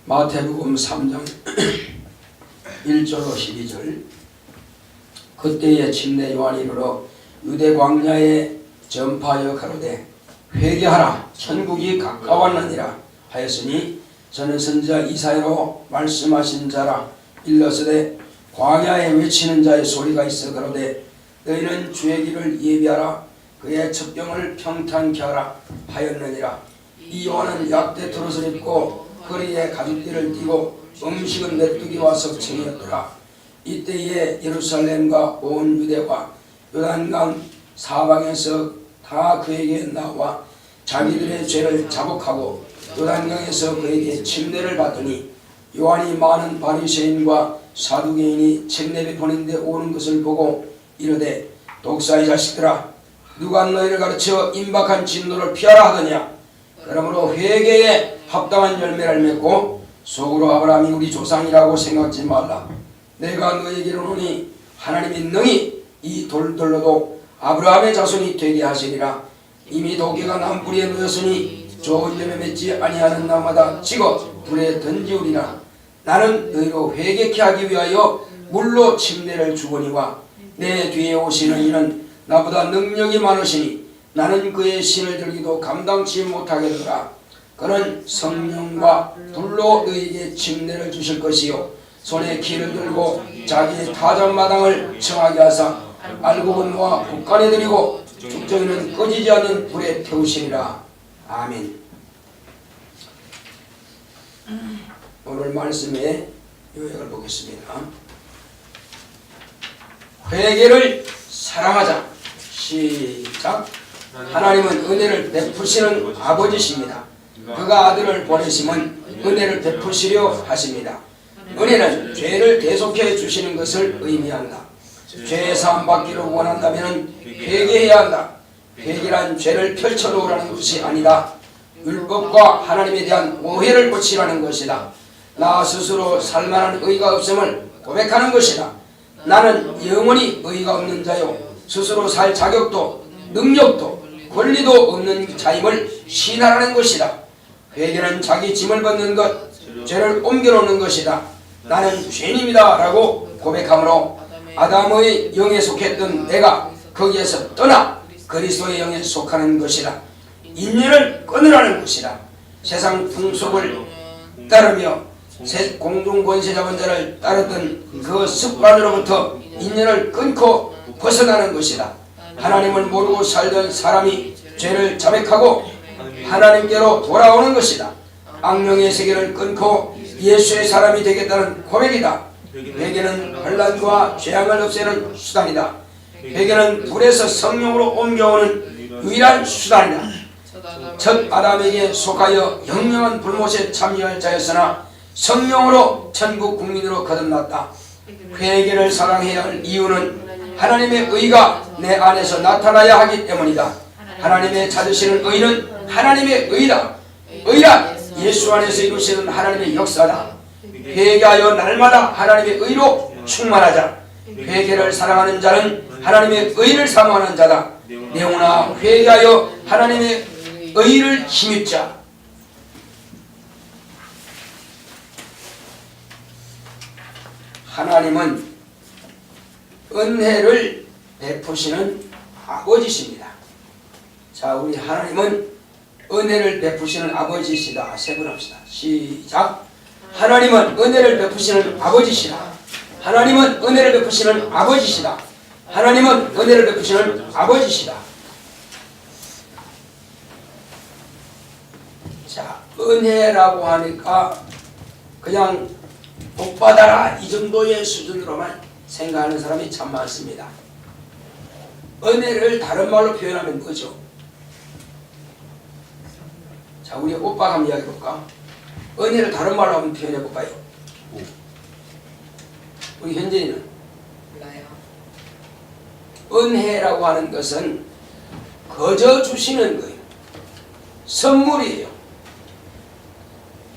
마태복음 3장 1절로 12절. 그때에 침례 요한이 이르러 유대 광야에 전파하여 가로되 회개하라 천국이 가까웠느니라 하였으니 저는 선지자 이사야로 말씀하신 자라. 일러서되 광야에 외치는 자의 소리가 있어 가로되 너희는 주의 길을 예비하라 그의 첩경을 평탄케 하라 하였느니라. 이 요한은 약대 트롯을 입고 허리에 가죽띠를 띠고 음식은 메뚜기와 석청이었더라. 이때에 예루살렘과 온 유대와 요단강 사방에서 다 그에게 나와 자기들의 죄를 자복하고 요단강에서 그에게 침례를 받더니 요한이 많은 바리새인과 사두개인이 침례 보는데 오는 것을 보고 이르되 독사의 자식들아 누가 너희를 가르쳐 임박한 진노를 피하라 하더냐. 그러므로 회개에 합당한 열매를 맺고 속으로 아브라함이 우리 조상이라고 생각지 말라. 내가 너에게 이르노니 하나님이 능히 이 돌들로도 아브라함의 자손이 되게 하시리라. 이미 도끼가 남뿌리에 놓였으니 좋은 열매 맺지 아니하는 나마다 찍어 불에 던지우리라. 나는 너희로 회개케 하기 위하여 물로 침례를 주거니와 내 뒤에 오시는 이는 나보다 능력이 많으시니 나는 그의 신을 들기도 감당치 못하겠노라. 그는 성령과 불로 너희에게 침례를 주실 것이요 손에 키를 들고 자기의 타작마당을 청하게 하사 알곡은과 국간에 드리고 죽정이는 꺼지지 않는 불에 태우시리라. 아멘. 오늘 말씀의 요약을 보겠습니다. 회개를 사랑하자. 시작. 하나님은 은혜를 베푸시는 아버지십니다. 그가 아들을 보내심은 은혜를 베푸시려 하십니다. 은혜는 죄를 대속해 주시는 것을 의미한다. 죄 사함 받기를 원한다면 회개해야 한다. 회개란 죄를 펼쳐놓으라는 것이 아니다. 율법과 하나님에 대한 오해를 고치라는 것이다. 나 스스로 살만한 의가 없음을 고백하는 것이다. 나는 영원히 의가 없는 자요 스스로 살 자격도 능력도 권리도 없는 자임을 시인하라는 것이다. 회개는 자기 짐을 벗는 것, 죄를 옮겨놓는 것이다. 나는 죄인입니다 라고 고백하므로 아담의 영에 속했던 내가 거기에서 떠나 그리스도의 영에 속하는 것이다. 인연을 끊으라는 것이다. 세상 풍속을 따르며 공동권세자원자를 따르던 그 습관으로부터 인연을 끊고 벗어나는 것이다. 하나님을 모르고 살던 사람이 죄를 자백하고 하나님께로 돌아오는 것이다. 악령의 세계를 끊고 예수의 사람이 되겠다는 고백이다. 회개는 혼란과 죄악을 없애는 수단이다. 회개는 불에서 성령으로 옮겨오는 유일한 수단이다. 첫 아담에게 속하여 영영한 불못에 참여할 자였으나 성령으로 천국 국민으로 거듭났다. 회개를 사랑해야 할 이유는 하나님의 의가 내 안에서 나타나야 하기 때문이다. 하나님의 찾으시는 의는 하나님의 의다. 의란 예수 안에서 이루시는 하나님의 역사다. 회개하여 날마다 하나님의 의로 충만하자. 회개를 사랑하는 자는 하나님의 의를 사모하는 자다. 내오나 회개하여 하나님의 의를 힘입자. 하나님은 은혜를 베푸시는 아버지십니다. 자, 우리 하나님은 은혜를 베푸시는 아버지시다. 세 번 합시다. 시작. 하나님은 은혜를 베푸시는 아버지시다. 하나님은 은혜를 베푸시는 아버지시다. 하나님은 은혜를 베푸시는 아버지시다. 자, 은혜라고 하니까 그냥 복 받아라 이 정도의 수준으로만 생각하는 사람이 참 많습니다. 은혜를 다른 말로 표현하면 뭐죠? 자, 우리 오빠가 한번 이야기해볼까? 은혜를 다른 말로 한번 표현해볼까요? 우리 현진이는? 은혜라고 하는 것은 거저 주시는 거예요. 선물이에요.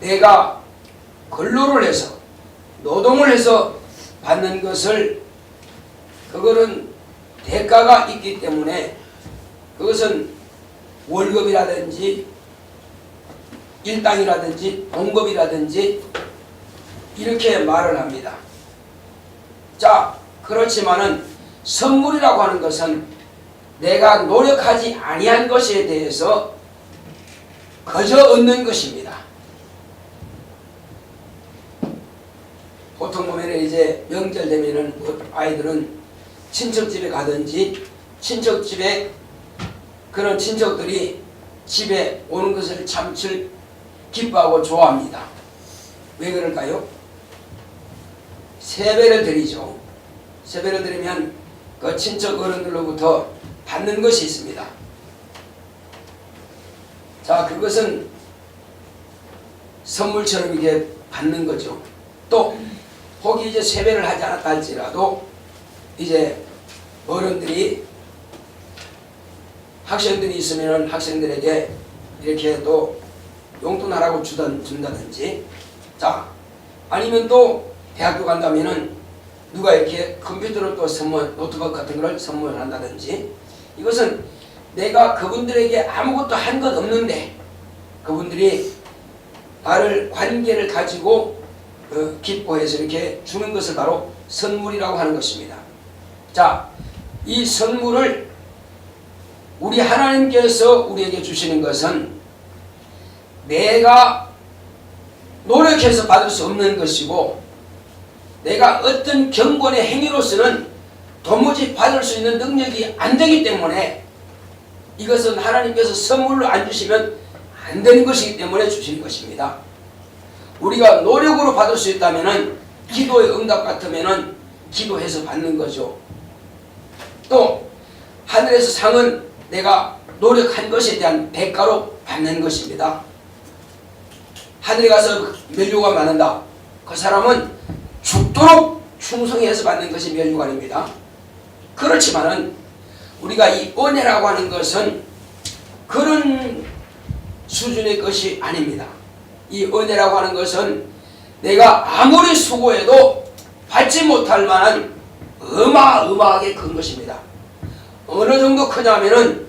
내가 근로를 해서 노동을 해서 받는 것을 그거는 대가가 있기 때문에 그것은 월급이라든지 일당이라든지 봉급이라든지 이렇게 말을 합니다. 자, 그렇지만은 선물이라고 하는 것은 내가 노력하지 아니한 것에 대해서 거저 얻는 것입니다. 보통 보면 이제 명절 되면은 아이들은 친척집에 가든지 친척집에 그런 친척들이 집에 오는 것을 참 기뻐하고 좋아합니다. 왜 그럴까요? 세배를 드리죠. 세배를 드리면 그 친척 어른들로부터 받는 것이 있습니다. 자, 그것은 선물처럼 이렇게 받는 거죠. 또 혹이 이제 세배를 하지 않았다 할지라도 이제 어른들이 학생들이 있으면 학생들에게 이렇게 또 용돈하라고 준다든지, 자, 아니면 또 대학교 간다면은 누가 이렇게 컴퓨터를 또 선물, 노트북 같은 걸 선물한다든지, 이것은 내가 그분들에게 아무것도 한 것 없는데 그분들이 나를 관계를 가지고 기뻐해서 이렇게 주는 것을 바로 선물이라고 하는 것입니다. 자, 이 선물을 우리 하나님께서 우리에게 주시는 것은 내가 노력해서 받을 수 없는 것이고, 내가 어떤 경건의 행위로서는 도무지 받을 수 있는 능력이 안 되기 때문에 이것은 하나님께서 선물로 안 주시면 안 되는 것이기 때문에 주시는 것입니다. 우리가 노력으로 받을 수 있다면 기도의 응답 같으면 기도해서 받는 거죠. 또 하늘에서 상은 내가 노력한 것에 대한 대가로 받는 것입니다. 하늘에 가서 면류관 받는다. 그 사람은 죽도록 충성해서 받는 것이 면류관입니다. 그렇지만은 우리가 이 은혜라고 하는 것은 그런 수준의 것이 아닙니다. 이 은혜라고 하는 것은 내가 아무리 수고해도 받지 못할 만한 어마어마하게 큰 것입니다. 어느 정도 크냐면은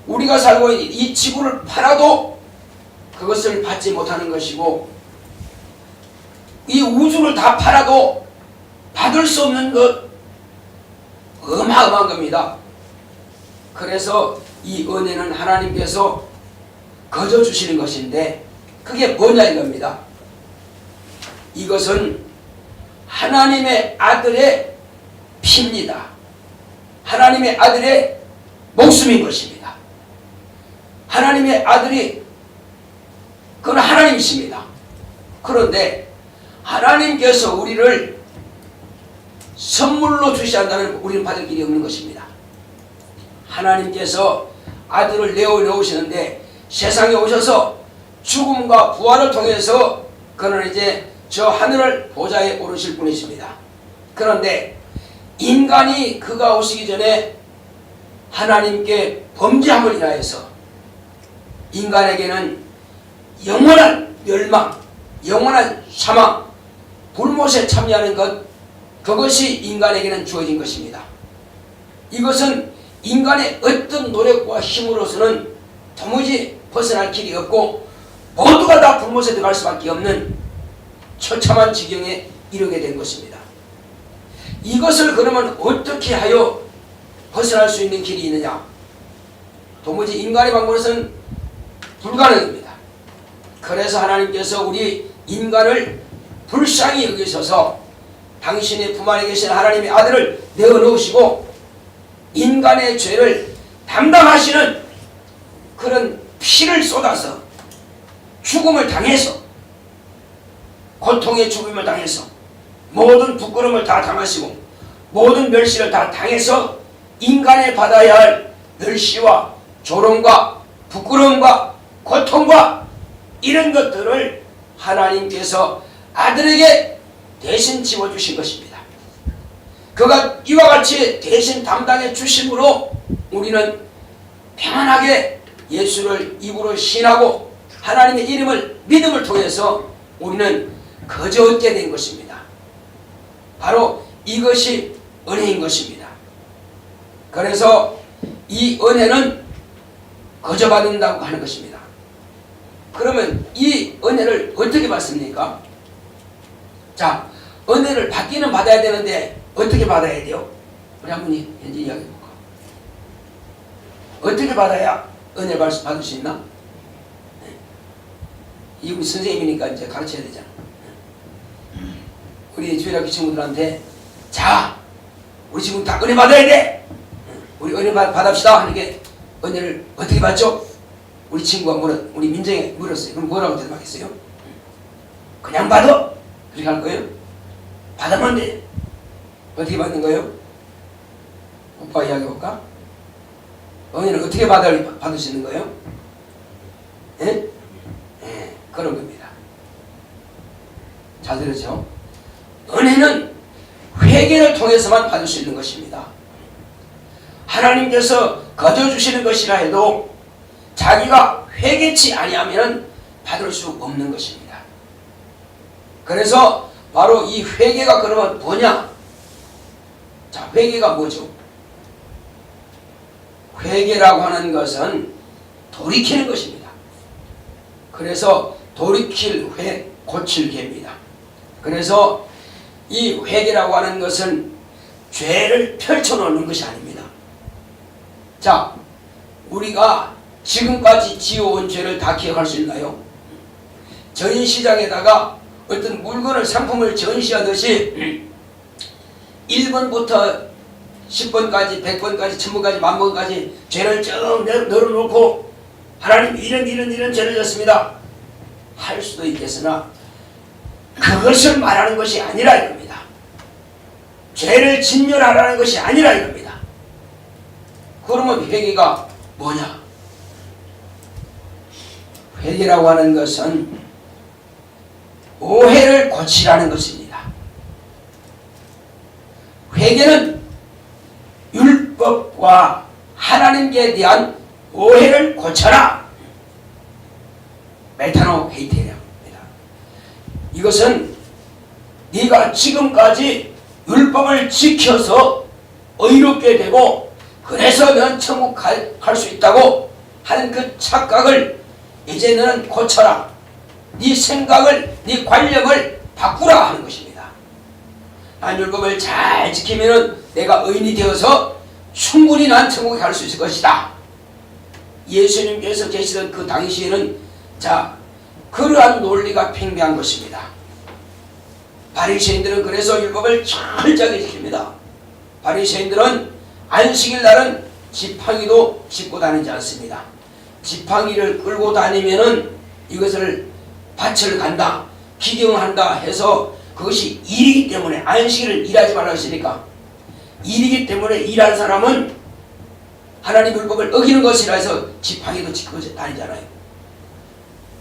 우리가 살고 있는 이 지구를 팔아도 그것을 받지 못하는 것이고, 이 우주를 다 팔아도 받을 수 없는 것, 어마어마한 겁니다. 그래서 이 은혜는 하나님께서 거저 주시는 것인데 그게 뭐냐 이겁니다. 이것은 하나님의 아들의 피입니다. 하나님의 아들의 목숨인 것입니다. 하나님의 아들이 그건 하나님이십니다. 그런데 하나님께서 우리를 선물로 주시한다면 우리는 받을 길이 없는 것입니다. 하나님께서 아들을 내어놓으시는데 세상에 오셔서 죽음과 부활을 통해서 그는 이제 저 하늘을 보좌에 오르실 분이십니다. 그런데 인간이 그가 오시기 전에 하나님께 범죄함을 인하여서 인간에게는 영원한 멸망, 영원한 사망, 불못에 참여하는 것, 그것이 인간에게는 주어진 것입니다. 이것은 인간의 어떤 노력과 힘으로서는 도무지 벗어날 길이 없고 모두가 다 불못에 들어갈 수밖에 없는 처참한 지경에 이르게 된 것입니다. 이것을 그러면 어떻게 하여 벗어날 수 있는 길이 있느냐? 도무지 인간의 방법으로서는 불가능입니다. 그래서 하나님께서 우리 인간을 불쌍히 여기셔서 당신의 품 안에 계신 하나님의 아들을 내어놓으시고 인간의 죄를 담당하시는 그런 피를 쏟아서 죽음을 당해서, 고통의 죽음을 당해서, 모든 부끄러움을 다 당하시고 모든 멸시를 다 당해서 인간에 받아야 할 멸시와 조롱과 부끄러움과 고통과 이런 것들을 하나님께서 아들에게 대신 지워주신 것입니다. 그가 이와 같이 대신 담당해 주심으로 우리는 평안하게 예수를 입으로 신하고 하나님의 이름을 믿음을 통해서 우리는 거저 얻게 된 것입니다. 바로 이것이 은혜인 것입니다. 그래서 이 은혜는 거저 받는다고 하는 것입니다. 그러면 이 은혜를 어떻게 받습니까? 자, 은혜를 받기는 받아야 되는데 어떻게 받아야 돼요? 우리 한 분이 현재 이야기해 볼까? 어떻게 받아야 은혜를 받을 수 있나? 네. 이 우리 선생님이니까 이제 가르쳐야 되잖아. 우리 주일학교 친구들한테 자, 우리 지금 다 은혜 받아야 돼. 우리 은혜 받읍시다 하는 게 은혜를 어떻게 받죠? 우리 친구가 우리 민정이 물었어요. 그럼 뭐라고 대답하겠어요? 그냥 받아? 그렇게 할 거예요? 받으면 돼. 어떻게 받는 거예요? 오빠 이야기해 볼까? 은혜를 어떻게 받을 수 있는 거예요? 예? 예, 그런 겁니다. 잘 들으죠? 은혜는 회개를 통해서만 받을 수 있는 것입니다. 하나님께서 거저 주시는 것이라 해도 자기가 회개치 아니하면 받을 수 없는 것입니다. 그래서 바로 이 회개가 그러면 뭐냐? 자, 회개가 뭐죠? 회개라고 하는 것은 돌이키는 것입니다. 그래서 돌이킬 회, 고칠 개입니다. 그래서 이 회개라고 하는 것은 죄를 펼쳐놓는 것이 아닙니다. 자, 우리가 지금까지 지어온 죄를 다 기억할 수 있나요? 전시장에다가 어떤 물건을 상품을 전시하듯이 1번부터 10번까지 100번까지 1000번까지 10,000번까지 죄를 쭉 널어놓고 하나님 이런 죄를 졌습니다 할 수도 있겠으나 그것을 말하는 것이 아니라 이겁니다. 죄를 진멸하라는 것이 아니라 이겁니다. 그러면 회개가 뭐냐? 회개라고 하는 것은 오해를 고치라는 것입니다. 회개는 율법과 하나님께 대한 오해를 고쳐라. 메타노 헤이테리아입니다. 이것은 네가 지금까지 율법을 지켜서 의롭게 되고 그래서 넌 천국 갈 수 있다고 하는 그 착각을 이제 너는 고쳐라. 네 생각을, 네 관념을 바꾸라 하는 것입니다. 난 율법을 잘 지키면은 내가 의인이 되어서 충분히 난 천국에 갈 수 있을 것이다. 예수님께서 계시던 그 당시에는 자, 그러한 논리가 팽배한 것입니다. 바리새인들은 그래서 율법을 철저하게 지킵니다. 바리새인들은 안식일 날은 지팡이도 짚고 다니지 않습니다. 지팡이를 끌고 다니면은 이것을 밭을 간다, 기경한다 해서 그것이 일이기 때문에 안식일을 일하지 말라고 했으니까 일이기 때문에 일한 사람은 하나님 율법을 어기는 것이라 해서 지팡이도 짚고 다니잖아요.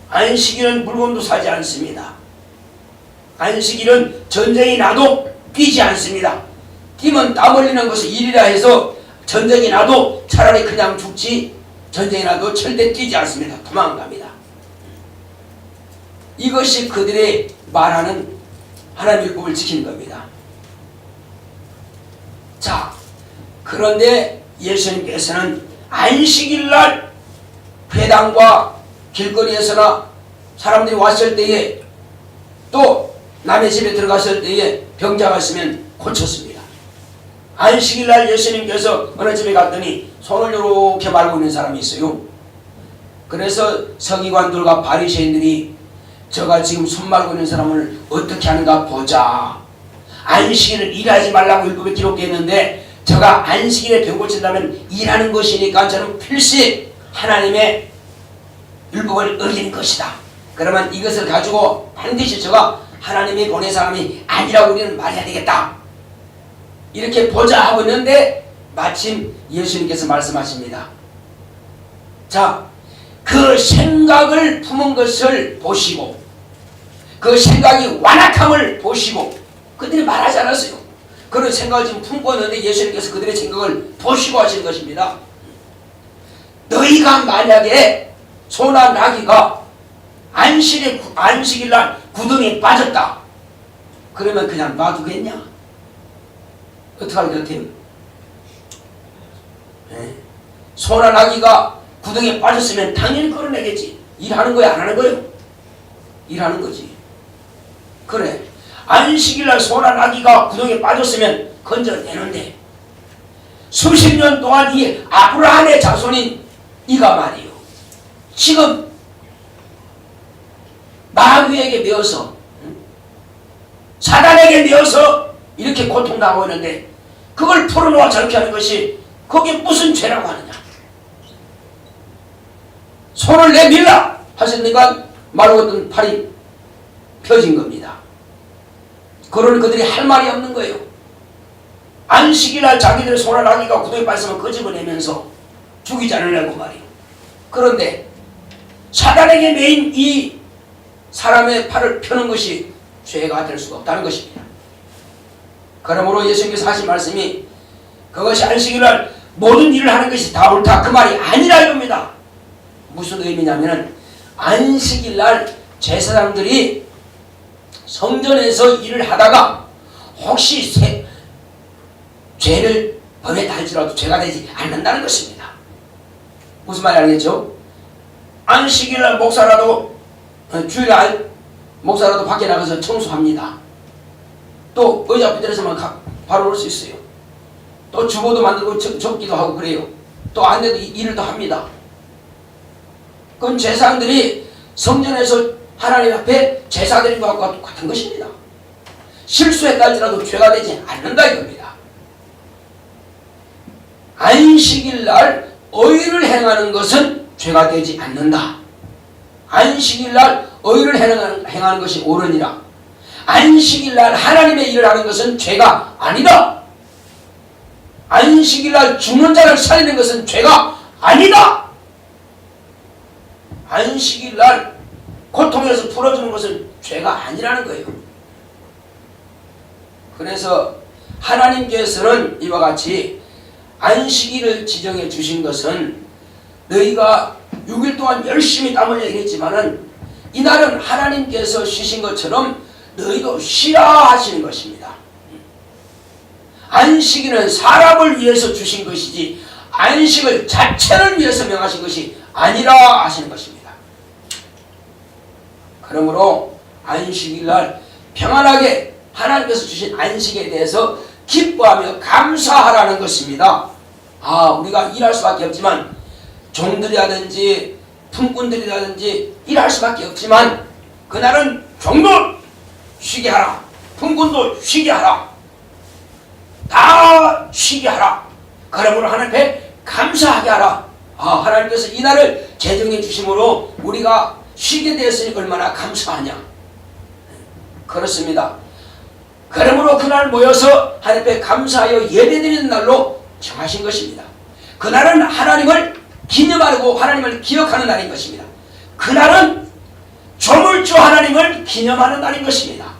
안식일은 물건도 사지 않습니다. 안식일은 전쟁이 나도 뛰지 않습니다. 뛰면 땀 흘리는 것을 일이라 해서 전쟁이 나도 차라리 그냥 죽지 전쟁이 나도 절대 뛰지 않습니다. 도망갑니다. 이것이 그들의 말하는 하나님의 율법을 지키는 겁니다. 자, 그런데 예수님께서는 안식일날 회당과 길거리에서나 사람들이 왔을 때에 또 남의 집에 들어갔을 때에 병자가 있으면 고쳤습니다. 안식일날 예수님께서 어느 집에 갔더니 손을 이렇게 말고 있는 사람이 있어요. 그래서 서기관들과 바리새인들이 저가 지금 손 말고 있는 사람을 어떻게 하는가 보자. 안식일을 일하지 말라고 율법에 기록되어 있는데 저가 안식일에 병 고친다면 일하는 것이니까 저는 필시 하나님의 율법을 어기는 것이다. 그러면 이것을 가지고 반드시 저가 하나님이 보낸 사람이 아니라고 우리는 말해야 되겠다. 이렇게 보자 하고 있는데 마침 예수님께서 말씀하십니다. 자, 그 생각을 품은 것을 보시고 그 생각이 완악함을 보시고 그들이 말하지 않았어요. 그런 생각을 지금 품고 있는데 예수님께서 그들의 생각을 보시고 하시는 것입니다. 너희가 만약에 소나 나귀가 안식일날 구덩이에 빠졌다. 그러면 그냥 놔두겠냐? 어떻게 할 것 같아요? 네. 소나 나귀가 구덩이에 빠졌으면 당연히 끌어내겠지. 일하는 거야, 안 하는 거요? 일하는 거지. 그래. 안식일날 소나 나귀가 구덩이에 빠졌으면 건져내는데 수십 년 동안 이 아브라함의 자손인 이가 말이요, 지금 마귀에게 매어서 사단에게 매어서 이렇게 고통당하고 있는데 그걸 풀어놓아 저렇게 하는 것이 그게 무슨 죄라고 하느냐. 손을 내밀라 하셨으니까 마르고던 팔이 펴진 겁니다. 그러니 그들이 할 말이 없는 거예요. 안식일날 자기들의 소나 나귀가 구덩이에 빠졌으면 끄집어내면서 죽이지 않으려고 말이에요. 그런데 사단에게 매인 이 사람의 팔을 펴는 것이 죄가 될 수가 없다는 것입니다. 그러므로 예수님께서 하신 말씀이 그것이 안식일날 모든 일을 하는 것이 다 옳다, 그 말이 아니라 이겁니다. 무슨 의미냐면 안식일날 제사장들이 성전에서 일을 하다가 혹시 죄를 범했다 할지라도 죄가 되지 않는다는 것입니다. 무슨 말인지 알겠죠? 안식일날 목사라도 주일날 목사라도 밖에 나가서 청소합니다. 또 의자 앞에서만 바로 올 수 있어요. 또 주보도 만들고 적기도 하고 그래요. 또 안내도 일을 더 합니다. 그건 제사장들이 성전에서 하나님 앞에 제사드린 것과 똑같은 것입니다. 실수했다 할지라도 죄가 되지 않는다 이겁니다. 안식일날 의를 행하는 것은 죄가 되지 않는다. 안식일날 의를 행하는 것이 옳으니라. 안식일날 하나님의 일을 하는 것은 죄가 아니다. 안식일날 죽는 자를 살리는 것은 죄가 아니다. 안식일날 고통에서 풀어주는 것은 죄가 아니라는 거예요. 그래서 하나님께서는 이와 같이 안식일을 지정해 주신 것은 너희가 6일 동안 열심히 땀 흘려 일했지만은 이날은 하나님께서 쉬신 것처럼 너희도 쉬라 하시는 것입니다. 안식일은 사람을 위해서 주신 것이지 안식을 자체를 위해서 명하신 것이 아니라 하시는 것입니다. 그러므로 안식일날 평안하게 하나님께서 주신 안식에 대해서 기뻐하며 감사하라는 것입니다. 우리가 일할 수밖에 없지만 종들이라든지 품꾼들이라든지 일할 수밖에 없지만 그날은 종도 쉬게 하라, 품꾼도 쉬게 하라, 다 쉬게 하라. 그러므로 하나님 앞에 감사하게 하라. 하나님께서 이날을 제정해 주심으로 우리가 쉬게 되었으니 얼마나 감사하냐. 그렇습니다. 그러므로 그날 모여서 하나님 앞에 감사하여 예배드리는 날로 정하신 것입니다. 그날은 하나님을 기념하고 하나님을 기억하는 날인 것입니다. 그날은 조물주 하나님을 기념하는 날인 것입니다.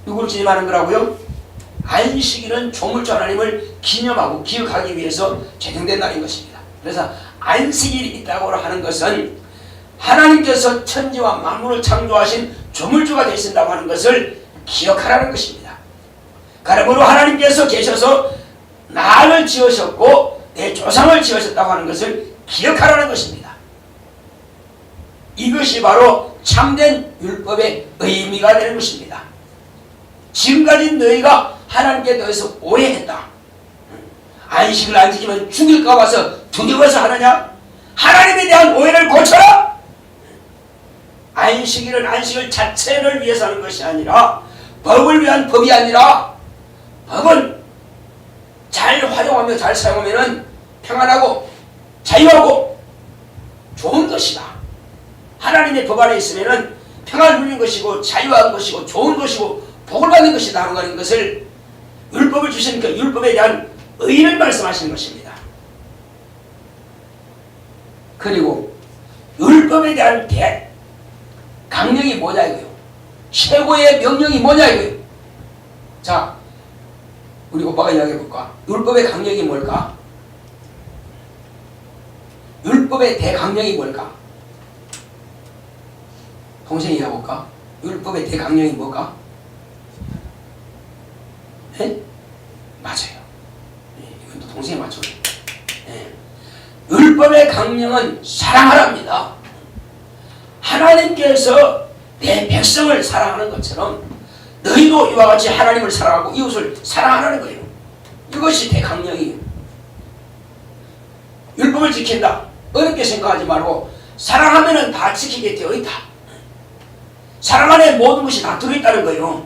누구를 기념하는 거라고요? 안식일은 조물주 하나님을 기념하고 기억하기 위해서 제정된 날인 것입니다. 그래서 안식일이 있다고 하는 것은 하나님께서 천지와 만물을 창조하신 조물주가 되신다고 하는 것을 기억하라는 것입니다. 그러므로 하나님께서 계셔서 나를 지으셨고 내 조상을 지으셨다고 하는 것을 기억하라는 것입니다. 이것이 바로 참된 율법의 의미가 되는 것입니다. 지금까지 너희가 하나님께 대해서 오해했다. 안식을 안 지키면 죽일까 봐서 두려워서 하느냐? 하나님에 대한 오해를 고쳐라! 안식일은 안식을 자체를 위해서 하는 것이 아니라 법을 위한 법이 아니라 법은 잘 활용하며 잘 사용하면 평안하고 자유하고 좋은 것이다. 하나님의 법 안에 있으면 평안을 누리는 것이고 자유한 것이고 좋은 것이고 복을 받는 것이다 하는 것을 율법을 주신 그 율법에 대한 의의를 말씀하시는 것입니다. 그리고 율법에 대한 강령이 뭐냐 이거요. 최고의 명령이 뭐냐 이거요. 자, 우리 오빠가 이야기해 볼까? 율법의 강령이 뭘까? 율법의 대강령이 뭘까? 동생이 해볼까? 율법의 대강령이 뭘까? 네? 맞아요. 이건 또 동생이 맞춰요. 네. 율법의 강령은 사랑하랍니다. 하나님께서 내 백성을 사랑하는 것처럼 너희도 이와 같이 하나님을 사랑하고 이웃을 사랑하라는 거예요. 이것이 대강령이에요. 율법을 지킨다. 어렵게 생각하지 말고 사랑하면 다 지키게 되어 있다. 사랑 안에 모든 것이 다 들어있다는 거예요.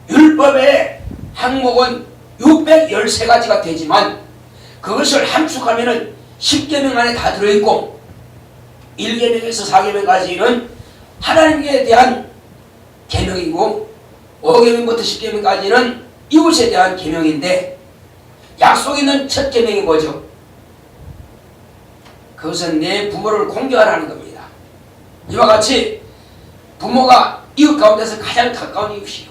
율법의 항목은 613가지가 되지만 그것을 함축하면 10계명 안에 다 들어있고 1계명에서 4계명까지는 하나님에 대한 계명이고 5계명부터 10계명까지는 이웃에 대한 계명인데 약속 있는 첫 계명이 뭐죠? 그것은 내 부모를 공경하라는 겁니다. 이와 같이 부모가 이웃 가운데서 가장 가까운 이웃이요.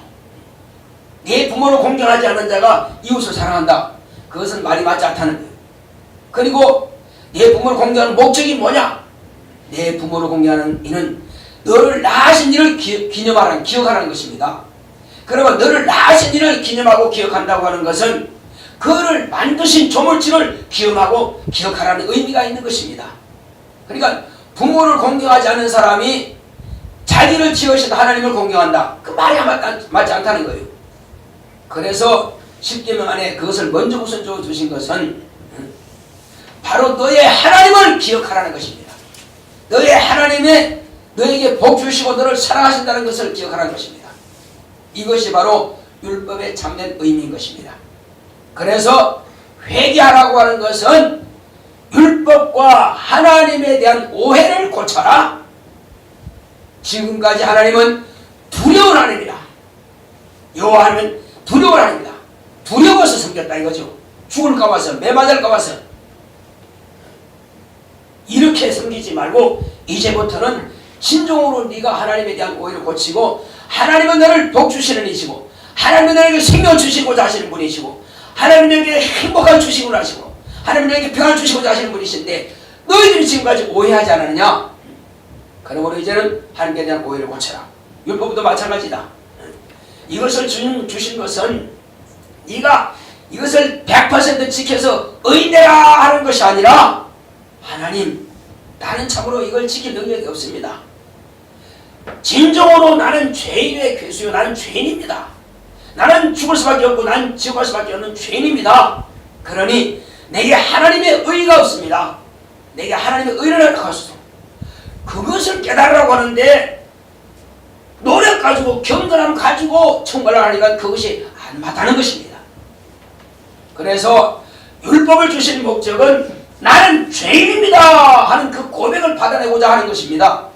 내 부모를 공경하지 않는 자가 이웃을 사랑한다. 그것은 말이 맞지 않다는 거예요. 그리고 내 부모를 공경하는 목적이 뭐냐? 내 부모를 공경하는 이는 너를 낳으신 이를 기억하라는 것입니다. 그러면 너를 낳으신 이를 기념하고 기억한다고 하는 것은 그를 만드신 조물주를 기억하고 기억하라는 의미가 있는 것입니다. 그러니까 부모를 공경하지 않는 사람이 자기를 지으신 하나님을 공경한다. 그 말이 맞지 않다는 거예요. 그래서 10계명 안에 그것을 먼저 우선적으로 두신 것은 바로 너의 하나님을 기억하라는 것입니다. 너의 하나님의 너에게 복 주시고 너를 사랑하신다는 것을 기억하라는 것입니다. 이것이 바로 율법의 참된 의미인 것입니다. 그래서 회개하라고 하는 것은 율법과 하나님에 대한 오해를 고쳐라. 지금까지 하나님은 두려운 하나님이다. 여호와 하나님은 두려운 하나님이다. 두려워서 섬겼다 이거죠. 죽을까 봐서, 매 맞을까 봐서. 이렇게 섬기지 말고 이제부터는 진정으로 네가 하나님에 대한 오해를 고치고 하나님은 너를 복 주시는 이시고 하나님은 너에게 생명 주시고자 하시는 분이시고 하나님은 너에게 행복한 주시고자 하시고 하나님은 너에게 평안 주시고자 하시는 분이신데 너희들이 지금까지 오해하지 않았느냐? 그러므로 이제는 하나님에 대한 오해를 고쳐라. 율법도 마찬가지다. 이것을 주신 것은 네가 이것을 100% 지켜서 의인되라 하는 것이 아니라 하나님, 나는 참으로 이걸 지킬 능력이 없습니다. 진정으로 나는 죄인의 괴수요. 나는 죄인입니다. 나는 죽을 수밖에 없고 나는 지옥 갈 수밖에 없는 죄인입니다. 그러니 내게 하나님의 의가 없습니다. 내게 하나님의 의를 하소서. 그것을 깨달으라고 하는데 노력 가지고 경건함 가지고 청구를 하니까 그것이 안 맞다는 것입니다. 그래서 율법을 주신 목적은 나는 죄인입니다 하는 그 고백을 받아내고자 하는 것입니다.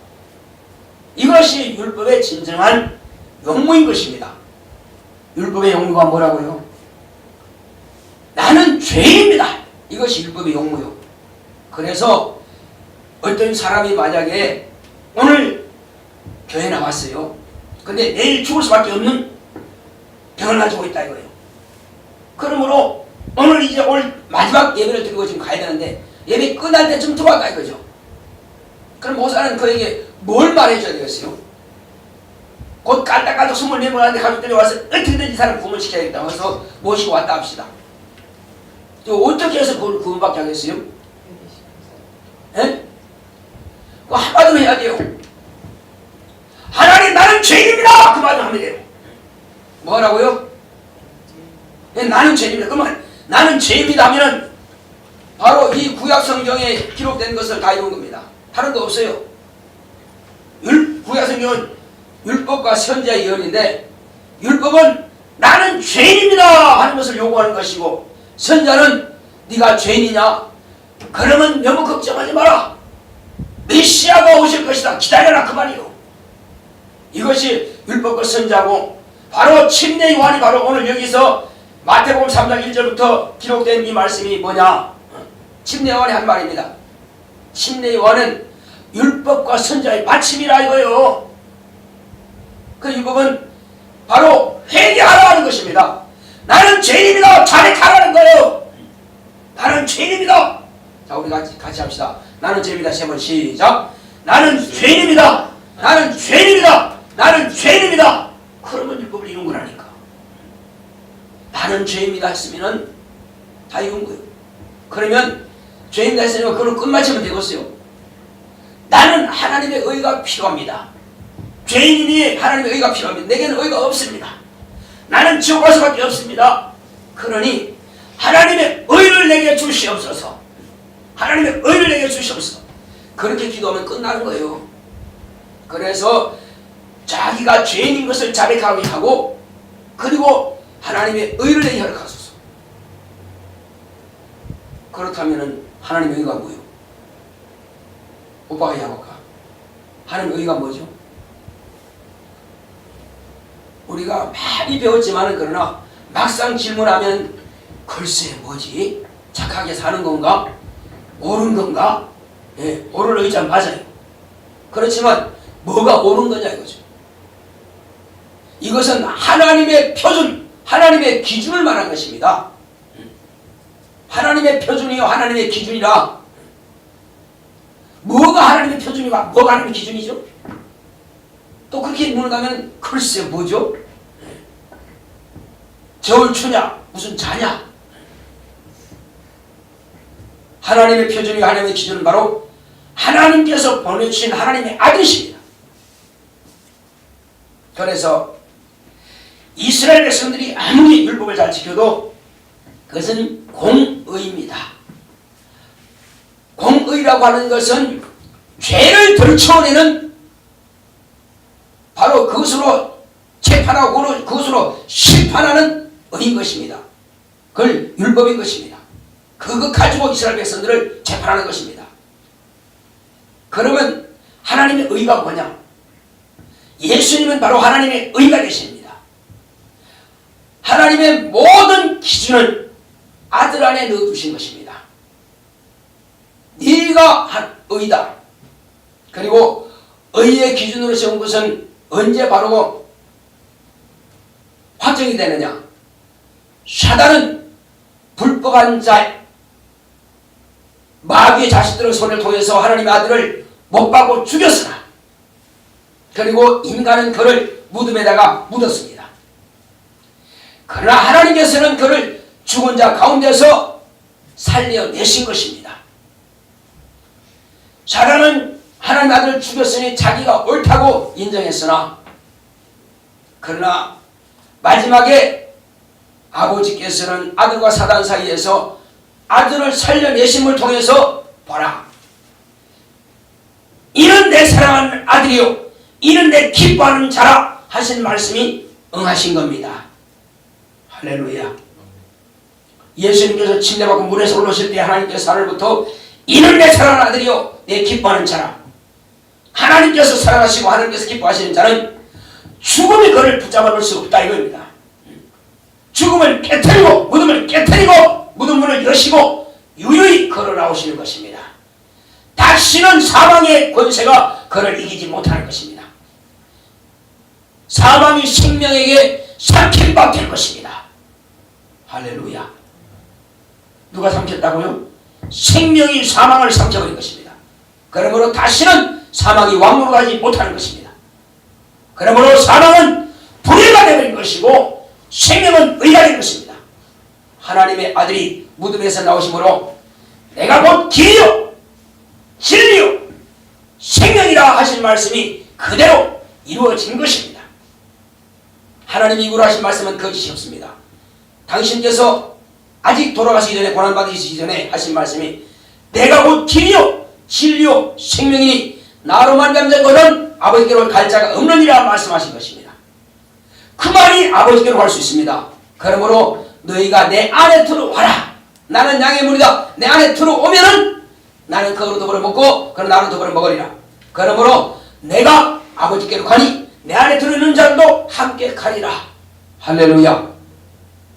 이것이 율법의 진정한 용무인 것입니다. 율법의 용무가 뭐라고요? 나는 죄인입니다. 이것이 율법의 용무요. 그래서 어떤 사람이 만약에 오늘 교회 나왔어요. 근데 내일 죽을 수밖에 없는 병을 가지고 있다 이거예요. 그러므로 오늘 이제 오늘 마지막 예배를 드리고 지금 가야 되는데 예배 끝날 때쯤 들어왔다 이거죠. 그럼 목사는 그에게 뭘 말해줘야 되겠어요? 곧 깔딱깔딱 24번 하는데 가족들이 와서 어떻게든 이 사람 구원시켜야겠다 해서 모시고 왔다 합시다. 어떻게 해서 그걸 구원받게 하겠어요? 예? 그 한마디로 해야 돼요. 하나님 나는 죄인입니다. 그 말을 하면 돼요. 뭐라고요? 나는 죄인입니다. 그러면 나는 죄인입니다 하면은 바로 이 구약 성경에 기록된 것을 다 이룬 겁니다. 다른 거 없어요. 구약 성경은 율법과 선지자의 예언인데 율법은 나는 죄인입니다 하는 것을 요구하는 것이고 선지자는 네가 죄인이냐? 그러면 너무 걱정하지 마라. 메시아가 오실 것이다. 기다려라 그 말이요. 이것이 율법과 선지자고 바로 침례 요한이 바로 오늘 여기서 마태복음 3장 1절부터 기록된 이 말씀이 뭐냐? 침례 요한이 한 말입니다. 침례 요한은 율법과 선지자의 마침이라 이거요. 그 율법은 바로 회개하라는 것입니다. 나는 죄인입니다. 자백하라는 거예요. 나는 죄인입니다. 자, 우리 같이 합시다. 나는 죄인입니다. 세 번 시작. 나는 죄인입니다. 나는 죄인입니다. 나는 죄인입니다. 그러면 율법을 이룬 거라니까. 나는 죄인입니다 했으면은 다 이룬 거예요. 그러면 죄인입니다 했으면 그걸 끝마치면 되겠어요. 나는 하나님의 의가 필요합니다. 죄인이니 하나님의 의가 필요합니다. 내게는 의가 없습니다. 나는 지옥 갈 수밖에 없습니다. 그러니 하나님의 의를 내게 주시옵소서. 하나님의 의를 내게 주시옵소서. 그렇게 기도하면 끝나는 거예요. 그래서 자기가 죄인인 것을 자백하게 하고, 그리고 하나님의 의를 내게 허락하소서. 그렇다면 하나님의 의가 뭐예요? 오빠가 이해해볼까? 하나님의 의가 뭐죠? 우리가 많이 배웠지만은, 그러나 막상 질문하면 글쎄 뭐지? 착하게 사는 건가? 옳은 건가? 예, 옳은 의자 맞아요. 그렇지만 뭐가 옳은 거냐 이거죠. 이것은 하나님의 표준, 하나님의 기준을 말한 것입니다. 하나님의 표준이요 하나님의 기준이라. 뭐가 하나님의 표준이고 뭐가 하나님의 기준이죠? 또 그렇게 물어가면 글쎄 뭐죠? 겨울 추냐? 무슨 자냐? 하나님의 표준이고 하나님의 기준은 바로 하나님께서 보내주신 하나님의 아들이십니다. 그래서 이스라엘 백성들이 아무리 율법을 잘 지켜도 그것은 공의입니다. 공의라고 하는 것은 죄를 들춰내는, 바로 그것으로 재판하고 그것으로 심판하는 의인 것입니다. 그걸 율법인 것입니다. 그것 가지고 이스라엘 백성들을 재판하는 것입니다. 그러면 하나님의 의가 뭐냐? 예수님은 바로 하나님의 의가 되십니다. 하나님의 모든 기준을 아들 안에 넣어두신 것입니다. 네가 의다. 그리고 의의 기준으로 세운 것은 언제 바로 확정이 되느냐? 사단은 불법한 자, 마귀의 자식들의 손을 통해서 하나님의 아들을 못 박고 죽였으나, 그리고 인간은 그를 무덤에다가 묻었습니다. 그러나 하나님께서는 그를 죽은 자 가운데서 살려내신 것입니다. 사람은 하나님의 아들을 죽였으니 자기가 옳다고 인정했으나, 그러나 마지막에 아버지께서는 아들과 사단 사이에서 아들을 살려내심을 통해서 보라, 이는 내 사랑하는 아들이요 이는 내 기뻐하는 자라 하신 말씀이 응하신 겁니다. 할렐루야. 예수님께서 침례받고 물에서 올라오실 때 하나님께서 하늘부터 이는 내 사랑하는 아들이요 내 기뻐하는 자라, 하나님께서 사랑하시고 하나님께서 기뻐하시는 자는 죽음이 그를 붙잡아볼 수 없다 이겁니다. 죽음을 깨뜨리고 무덤을 깨뜨리고 무덤 문을 여시고 유유히 걸어 나오시는 것입니다. 다시는 사망의 권세가 그를 이기지 못하는 것입니다. 사망이 생명에게 삼킴받을 것입니다. 할렐루야. 누가 삼켰다고요? 생명이 사망을 삼켜버린 것입니다. 그러므로 다시는 사망이 왕으로 가지 못하는 것입니다. 그러므로 사망은 불의가 되는 것이고 생명은 의가 되는 것입니다. 하나님의 아들이 무덤에서 나오심으로 내가 곧 길이요 진리요 생명이라 하신 말씀이 그대로 이루어진 것입니다. 하나님이 이구로 하신 말씀은 거짓이 없습니다. 당신께서 아직 돌아가시기 전에, 고난받으시기 전에 하신 말씀이 내가 곧 길이요 진리요 생명이니 나로 말미암는 것은 아버지께로 갈 자가 없느니라 말씀하신 것입니다. 그 말이 아버지께로 갈 수 있습니다. 그러므로 너희가 내 안에 들어와라. 나는 양의 물이다. 내 안에 들어오면은 나는 그거로 더불어 먹고 그는 나로 더불어 먹으리라. 그러므로 내가 아버지께로 가니 내 안에 들어있는 자들도 함께 가리라. 할렐루야.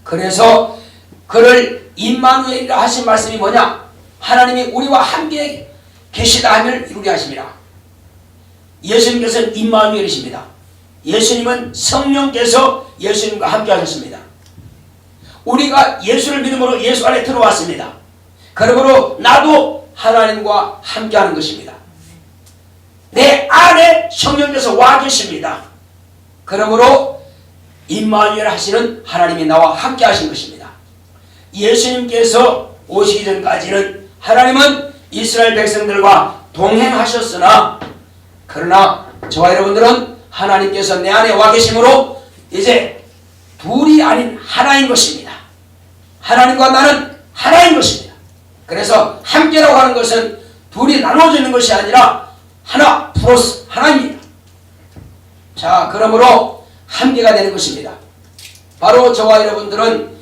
그래서 그를 임마누엘이라 하신 말씀이 뭐냐? 하나님이 우리와 함께 계시다 하면 이루리 하심이라. 예수님께서는 임마누엘이십니다. 예수님은 성령께서 예수님과 함께 하셨습니다. 우리가 예수를 믿음으로 예수 안에 들어왔습니다. 그러므로 나도 하나님과 함께 하는 것입니다. 내 안에 성령께서 와 계십니다. 그러므로 임마누엘 하시는 하나님이 나와 함께 하신 것입니다. 예수님께서 오시기 전까지는 하나님은 이스라엘 백성들과 동행하셨으나, 그러나 저와 여러분들은 하나님께서 내 안에 와 계심으로 이제 둘이 아닌 하나인 것입니다. 하나님과 나는 하나인 것입니다. 그래서 함께라고 하는 것은 둘이 나눠져 있는 것이 아니라 하나 플러스 하나입니다. 자, 그러므로 함께가 되는 것입니다. 바로 저와 여러분들은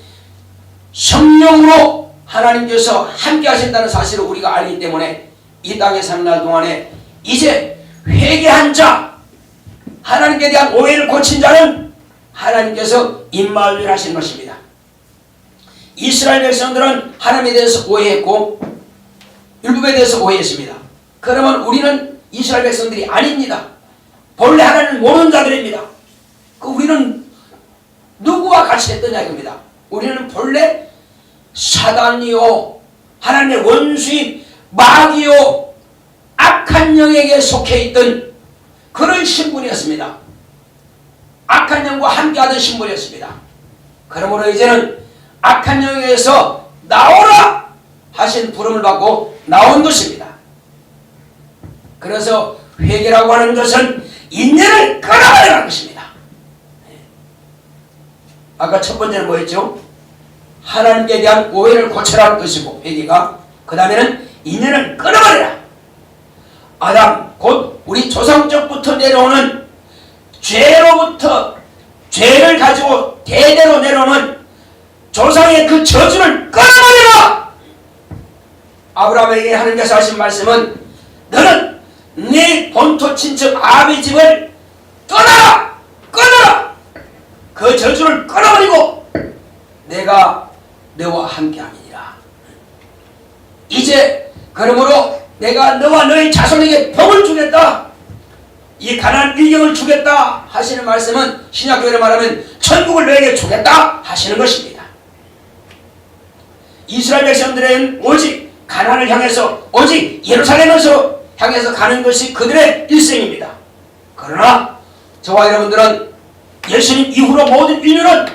성령으로 하나님께서 함께 하신다는 사실을 우리가 알기 때문에 이 땅에 사는 날 동안에 이제 회개한 자, 하나님께 대한 오해를 고친 자는 하나님께서 임마누엘 하신 것입니다. 이스라엘 백성들은 하나님에 대해서 오해했고 율법에 대해서 오해했습니다. 그러면 우리는 이스라엘 백성들이 아닙니다. 본래 하나님을 모르는 자들입니다. 우리는 누구와 같이 했더냐 이겁니다. 우리는 본래 사단이요, 하나님의 원수인 마귀요, 악한 영에게 속해 있던 그런 신분이었습니다. 악한 영과 함께하던 신분이었습니다. 그러므로 이제는 악한 영에서 나오라 하신 부름을 받고 나온 것입니다. 그래서 회개라고 하는 것은 인연을 끊어버리는 것입니다. 아까 첫 번째는 뭐였죠? 하나님께 대한 오해를 고쳐라는 것이고, 회개가. 그 다음에는 인연을 끊어버리라. 아담, 곧 우리 조상적부터 내려오는 죄로부터 죄를 가지고 대대로 내려오는 조상의 그 저주를 끊어버리라. 아브라함에게 하나님께서 하신 말씀은 너는 네 본토 친척 아비 집을 떠나라! 끊어라! 그 저주를 끊어버리고 내가 너와 함께하니라. 이제 그러므로 내가 너와 너의 자손에게 복을 주겠다, 이 가나안 일경을 주겠다 하시는 말씀은 신약교회로 말하면 천국을 너에게 주겠다 하시는 것입니다. 이스라엘 백성들은 오직 가나안을 향해서, 오직 예루살렘에서 향해서 가는 것이 그들의 일생입니다. 그러나 저와 여러분들은 예수님 이후로 모든 인류는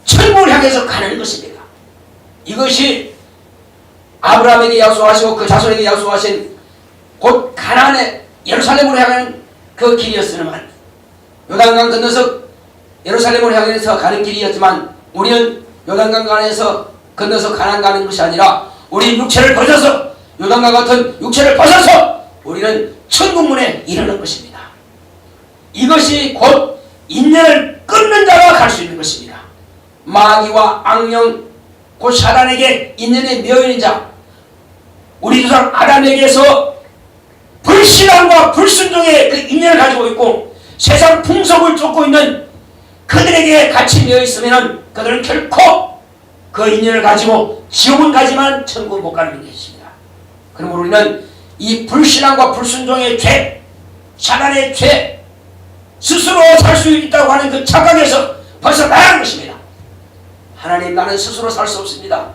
천국을 향해서 가는 것입니다. 이것이 아브라함에게 약속하시고 그 자손에게 약속하신 곧 가나안의 예루살렘으로 향하는 그 길이었으나, 요단강 건너서 예루살렘으로 향해서 가는 길이었지만 우리는 요단강 건너서 가나안 가는 것이 아니라 우리 육체를 벗어서, 요단강 같은 육체를 벗어서 우리는 천국문에 이르는 것입니다. 이것이 곧 인연을 끊는 자가 갈 수 있는 것입니다. 마귀와 악령, 곧 사단에게 인연의 묘인인 자, 우리 조상 아담에게서 불신앙과 불순종의 그 인연을 가지고 있고 세상 풍속을 쫓고 있는 그들에게 같이 뉘어 있으면 그들은 결코 그 인연을 가지고 지옥은 가지만 천국은 못 가는 것입니다. 그러므로 우리는 이 불신앙과 불순종의 죄, 사단의 죄, 스스로 살 수 있다고 하는 그 착각에서 벗어나야 하는 것입니다. 하나님, 나는 스스로 살 수 없습니다.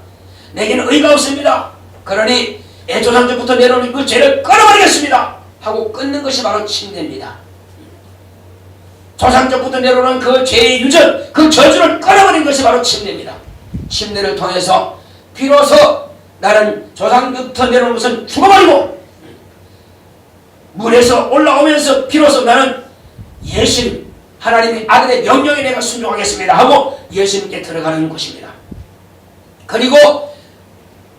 내게는 의가 없습니다. 그러니 애조상전부터 내려오는 그 죄를 끊어버리겠습니다 하고 끊는 것이 바로 침례입니다. 조상전부터 내려오는 그 죄의 유전, 그 저주를 끊어버린 것이 바로 침례입니다. 침례를 통해서 비로소 나는 조상부터 내려오는 것은 죽어버리고 물에서 올라오면서 비로소 나는 예수님, 하나님의 아들의 명령에 내가 순종하겠습니다 하고 예수님께 들어가는 것입니다. 그리고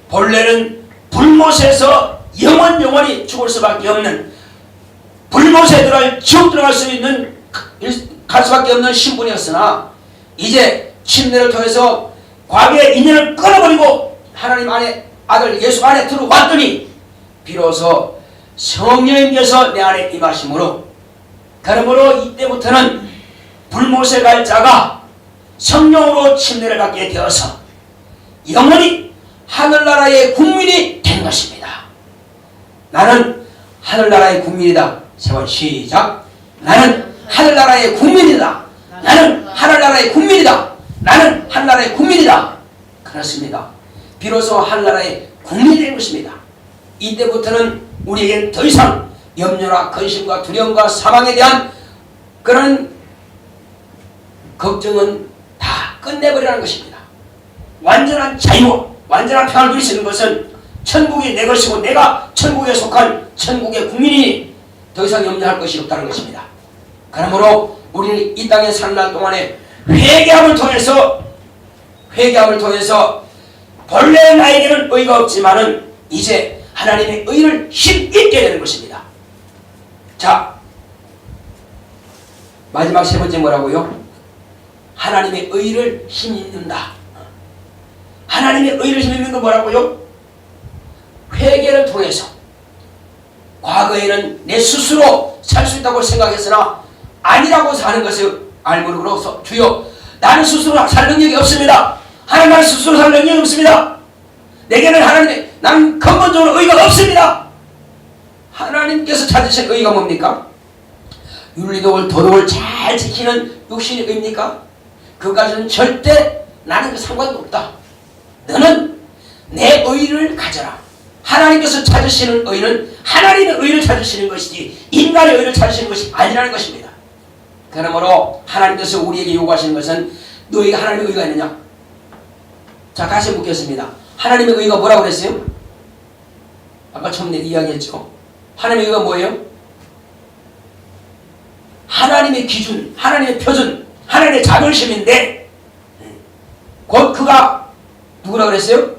본래는 불못에서 영원히 죽을 수밖에 없는, 불못에 들어갈 지옥 들어갈 수 있는, 갈 수밖에 없는 신분이었으나 이제 침례를 통해서 과거의 인연을 끊어버리고 하나님 안에, 아들 예수 안에 들어왔더니 비로소 성령님께서 내 안에 임하심으로, 그러므로 이때부터는 불못에 갈 자가 성령으로 침례를 받게 되어서 영원히 하늘나라의 국민이 된 것입니다. 나는 하늘나라의 국민이다. 세 번 시작. 나는 하늘나라의 국민이다. 나는 하늘나라의 국민이다. 나는 하늘나라의 국민이다. 그렇습니다. 비로소 하늘나라의 국민이 된 것입니다. 이때부터는 우리에겐 더 이상 염려나 근심과 두려움과 사망에 대한 그런 걱정은 다 끝내버리라는 것입니다. 완전한 자유, 완전한 평안을 누릴 수 있는 것은 천국이 내 것이고 내가 천국에 속한 천국의 국민이니 더 이상 염려할 것이 없다는 것입니다. 그러므로 우리는 이 땅에 사는 날 동안에 회개함을 통해서 본래 나에게는 의가 없지만은 이제 하나님의 의를 힘있게 되는 것입니다. 자, 마지막 세 번째 뭐라고요? 하나님의 의를 힘입는다. 하나님의 의를 힘입는 건 뭐라고요? 회개를 통해서. 과거에는 내 스스로 살 수 있다고 생각했으나 아니라고 사는 것을 알므로써 주여 나는 스스로 살 능력이 없습니다. 하나님, 나는 스스로 살 능력이 없습니다. 내게는 하나님의, 난 근본적으로 의가 없습니다. 하나님께서 찾으신 의가 뭡니까? 윤리도를 도덕을 잘 지키는 육신의 의입니까? 그것까지는 절대 나는 그 상관도 없다. 너는 내 의를 가져라. 하나님께서 찾으시는 의는 하나님의 의를 찾으시는 것이지 인간의 의를 찾으시는 것이 아니라는 것입니다. 그러므로 하나님께서 우리에게 요구하시는 것은 너희가 하나님의 의가 있느냐? 자, 다시 묻겠습니다. 하나님의 의가 뭐라고 그랬어요? 아까 처음에 이야기했죠. 하나님의 의가 뭐예요? 하나님의 기준, 하나님의 표준, 하나님의 자존심인데 곧 그가 누구라고 그랬어요?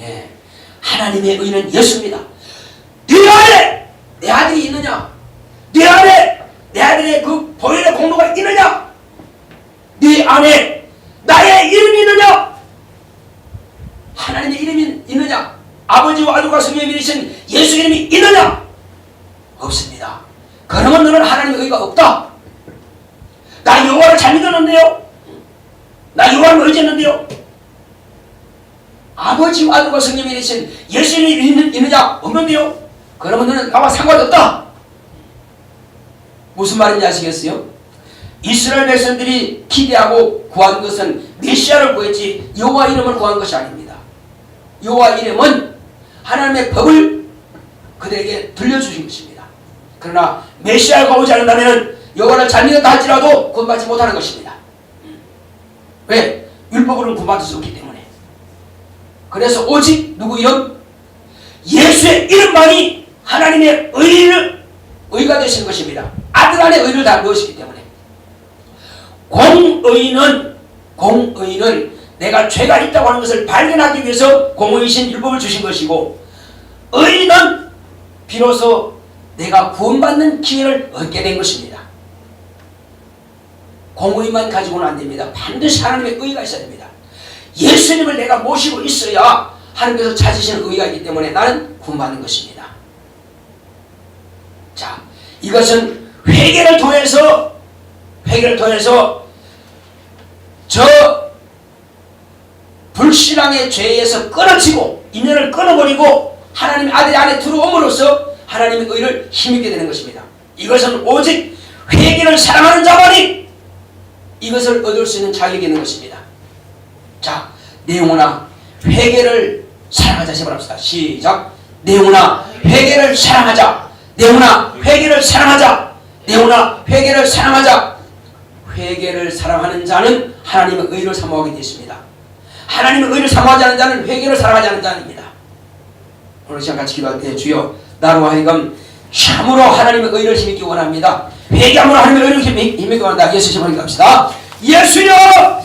예, 하나님의 의는 예수입니다. 네 안에 내 아들이 있느냐? 네 안에 내 아들의 그 보혈의 공로가 있느냐? 네 안에 나의 이름이 있느냐? 하나님의 이름이 있느냐? 아버지와 아들과 성령이 믿으신 예수 이름이 있느냐? 없습니다. 그러면 너는 하나님의 의가 없다. 나 여호와를 잘 믿었는데요? 나 여호와를 의지했는데요? 아버지와 아들과 성령이 믿으신 예수 이름이 있느냐? 없는데요? 그러면 너는 나와 상관없다. 무슨 말인지 아시겠어요? 이스라엘 백성들이 기대하고 구한 것은 메시아를 구했지 여호와 이름을 구한 것이 아닙니다. 여호와 이름은 하나님의 법을 그들에게 들려주신 것입니다. 그러나 메시아가 오지 않는다면 여호와를 잘 믿었다 할지라도 구원받지 못하는 것입니다. 왜? 율법으로는 구원받을 수 없기 때문에. 그래서 오직 누구 이름? 예수의 이름만이 하나님의 의가 되시는 것입니다. 아들 안에 의를 다 넣으시기 때문에. 공의는 내가 죄가 있다고 하는 것을 발견하기 위해서 공의이신 율법을 주신 것이고, 의는 비로소 내가 구원받는 기회를 얻게 된 것입니다. 공의만 가지고는 안 됩니다. 반드시 하나님의 의가 있어야 됩니다. 예수님을 내가 모시고 있어야 하나님께서 찾으시는 의가 있기 때문에 나는 구원받는 것입니다. 자, 이것은 회개를 통해서 저 불신앙의 죄에서 끊어지고 인연을 끊어버리고 하나님의 아들의 안에 들어옴으로써 하나님의 의를 힘입게 되는 것입니다. 이것은 오직 회개를 사랑하는 자만이 이것을 얻을 수 있는 자격이 있는 것입니다. 자, 내 영혼아 회개를 사랑하자. 제발합시다. 시작. 내 영혼아 회개를 사랑하자. 내 영혼아 회개를 사랑하자. 내 영혼아 회개를 사랑하자. 회개를 사랑하는 자는 하나님의 의를 사모하게 되어 있습니다. 하나님의 의를 사모하지 않는 자는 회개를 사랑하지 않는 자입니다. 오늘 시간 같이 기도할 때 주여 나로 하여금 참으로 하나님의 의를 힘입기 원합니다. 회개함으로 하나님의 의를 힘입기 원한다. 예수 이름으로 기도합시다. 예수여